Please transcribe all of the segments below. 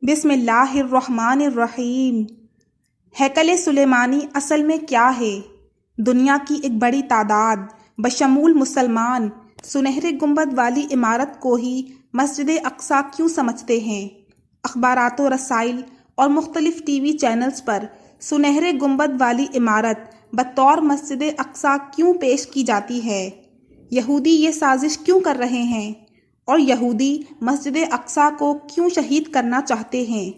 بسم اللہ الرحمن الرحیم۔ ہیکل سلیمانی اصل میں کیا ہے؟ دنیا کی ایک بڑی تعداد بشمول مسلمان سنہرے گنبد والی عمارت کو ہی مسجد اقصیٰ کیوں سمجھتے ہیں؟ اخبارات و رسائل اور مختلف ٹی وی چینلز پر سنہرے گنبد والی عمارت بطور مسجد اقصیٰ کیوں پیش کی جاتی ہے؟ یہودی یہ سازش کیوں کر رہے ہیں؟ اور یہودی مسجد اقصیٰ کو کیوں شہید کرنا چاہتے ہیں؟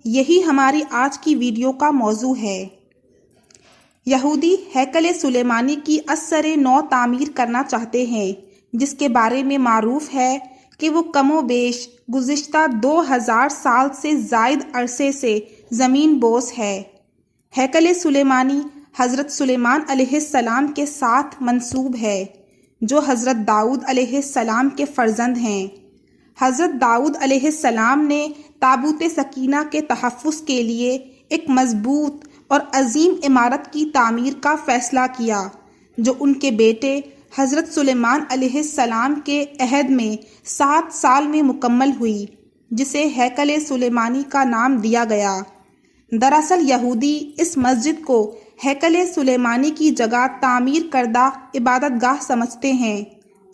یہی ہماری آج کی ویڈیو کا موضوع ہے۔ یہودی ہیکل سلیمانی کی ازسر نو تعمیر کرنا چاہتے ہیں، جس کے بارے میں معروف ہے کہ وہ کم و بیش گزشتہ 2000 سال سے زائد عرصے سے زمین بوس ہے۔ ہیکل سلیمانی حضرت سلیمان علیہ السلام کے ساتھ منسوب ہے، جو حضرت داؤد علیہ السلام کے فرزند ہیں۔ حضرت داؤد علیہ السلام نے تابوت سکینہ کے تحفظ کے لیے ایک مضبوط اور عظیم عمارت کی تعمیر کا فیصلہ کیا، جو ان کے بیٹے حضرت سلیمان علیہ السلام کے عہد میں 7 سال میں مکمل ہوئی، جسے ہیکل سلیمانی کا نام دیا گیا۔ دراصل یہودی اس مسجد کو ہیکل سلیمانی کی جگہ تعمیر کردہ عبادت گاہ سمجھتے ہیں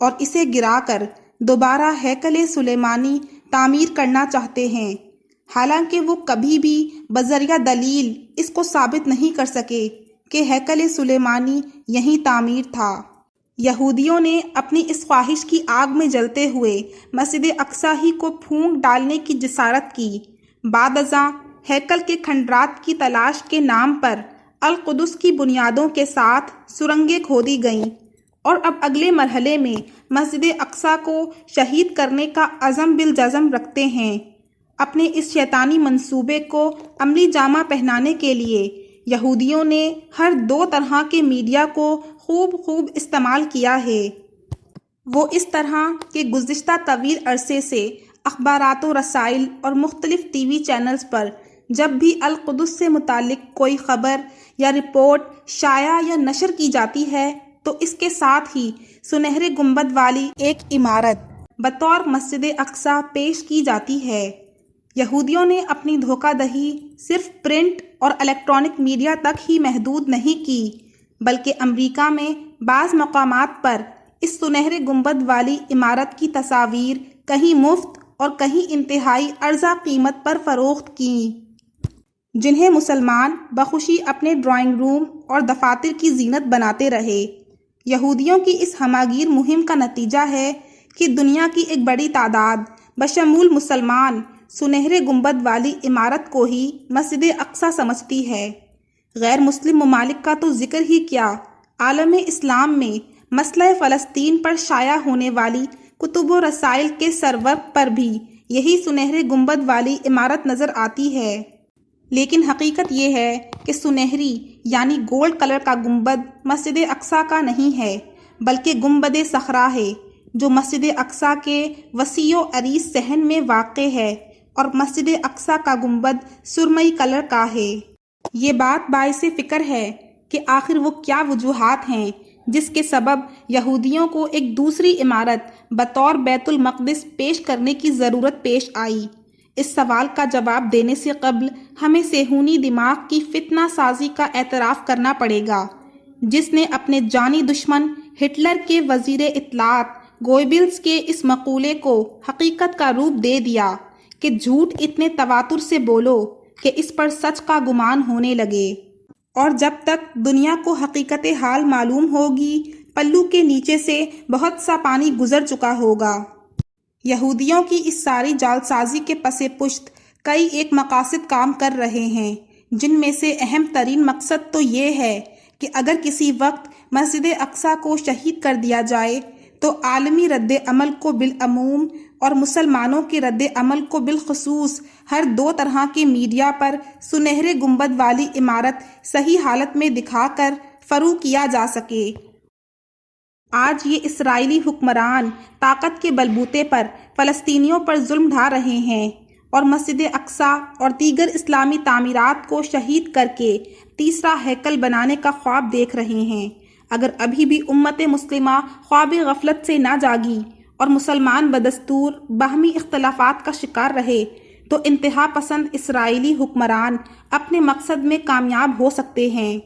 اور اسے گرا کر دوبارہ ہیکل سلیمانی تعمیر کرنا چاہتے ہیں، حالانکہ وہ کبھی بھی بذریعہ دلیل اس کو ثابت نہیں کر سکے کہ ہیکل سلیمانی یہیں تعمیر تھا۔ یہودیوں نے اپنی اس خواہش کی آگ میں جلتے ہوئے مسجد اقصیٰ ہی کو پھونک ڈالنے کی جسارت کی۔ بعد ازاں ہیکل کے کھنڈرات کی تلاش کے نام پر القدس کی بنیادوں کے ساتھ سرنگیں کھودی گئیں، اور اب اگلے مرحلے میں مسجد اقصیٰ کو شہید کرنے کا عزم بالجزم رکھتے ہیں۔ اپنے اس شیطانی منصوبے کو عملی جامہ پہنانے کے لیے یہودیوں نے ہر 2 طرح کے میڈیا کو خوب استعمال کیا ہے۔ وہ اس طرح کہ گزشتہ طویل عرصے سے اخبارات و رسائل اور مختلف ٹی وی چینلز پر جب بھی القدس سے متعلق کوئی خبر یا رپورٹ شائع یا نشر کی جاتی ہے تو اس کے ساتھ ہی سنہرے گنبد والی ایک عمارت بطور مسجد اقصیٰ پیش کی جاتی ہے۔ یہودیوں نے اپنی دھوکہ دہی صرف پرنٹ اور الیکٹرانک میڈیا تک ہی محدود نہیں کی، بلکہ امریکہ میں بعض مقامات پر اس سنہرے گنبد والی عمارت کی تصاویر کہیں مفت اور کہیں انتہائی ارزاں قیمت پر فروخت کیں، جنہیں مسلمان بخوشی اپنے ڈرائنگ روم اور دفاتر کی زینت بناتے رہے۔ یہودیوں کی اس ہماگیر مہم کا نتیجہ ہے کہ دنیا کی ایک بڑی تعداد بشمول مسلمان سنہرے گنبد والی عمارت کو ہی مسجد اقصیٰ سمجھتی ہے۔ غیر مسلم ممالک کا تو ذکر ہی کیا، عالم اسلام میں مسئلہ فلسطین پر شائع ہونے والی کتب و رسائل کے سرورق پر بھی یہی سنہرے گنبد والی عمارت نظر آتی ہے۔ لیکن حقیقت یہ ہے کہ سنہری یعنی گولڈ کلر کا گنبد مسجد اقصیٰ کا نہیں ہے، بلکہ گنبد صخرہ ہے، جو مسجد اقصیٰ کے وسیع و عریض صحن میں واقع ہے، اور مسجد اقصیٰ کا گنبد سرمئی کلر کا ہے۔ یہ بات باعث فکر ہے کہ آخر وہ کیا وجوہات ہیں جس کے سبب یہودیوں کو ایک دوسری عمارت بطور بیت المقدس پیش کرنے کی ضرورت پیش آئی۔ اس سوال کا جواب دینے سے قبل ہمیں صہیونی دماغ کی فتنہ سازی کا اعتراف کرنا پڑے گا، جس نے اپنے جانی دشمن ہٹلر کے وزیر اطلاعات گوئبلز کے اس مقولے کو حقیقت کا روپ دے دیا کہ جھوٹ اتنے تواتر سے بولو کہ اس پر سچ کا گمان ہونے لگے، اور جب تک دنیا کو حقیقت حال معلوم ہوگی پلو کے نیچے سے بہت سا پانی گزر چکا ہوگا۔ یہودیوں کی اس ساری جعلسازی کے پس پشت کئی ایک مقاصد کام کر رہے ہیں، جن میں سے اہم ترین مقصد تو یہ ہے کہ اگر کسی وقت مسجد اقصیٰ کو شہید کر دیا جائے تو عالمی رد عمل کو بالعموم اور مسلمانوں کے رد عمل کو بالخصوص ہر 2 طرح کے میڈیا پر سنہرے گنبد والی عمارت صحیح حالت میں دکھا کر فروغ کیا جا سکے۔ آج یہ اسرائیلی حکمران طاقت کے بلبوتے پر فلسطینیوں پر ظلم ڈھا رہے ہیں اور مسجد اقصیٰ اور دیگر اسلامی تعمیرات کو شہید کر کے تیسرا ہیکل بنانے کا خواب دیکھ رہے ہیں۔ اگر ابھی بھی امت مسلمہ خواب غفلت سے نہ جاگی اور مسلمان بدستور باہمی اختلافات کا شکار رہے تو انتہا پسند اسرائیلی حکمران اپنے مقصد میں کامیاب ہو سکتے ہیں۔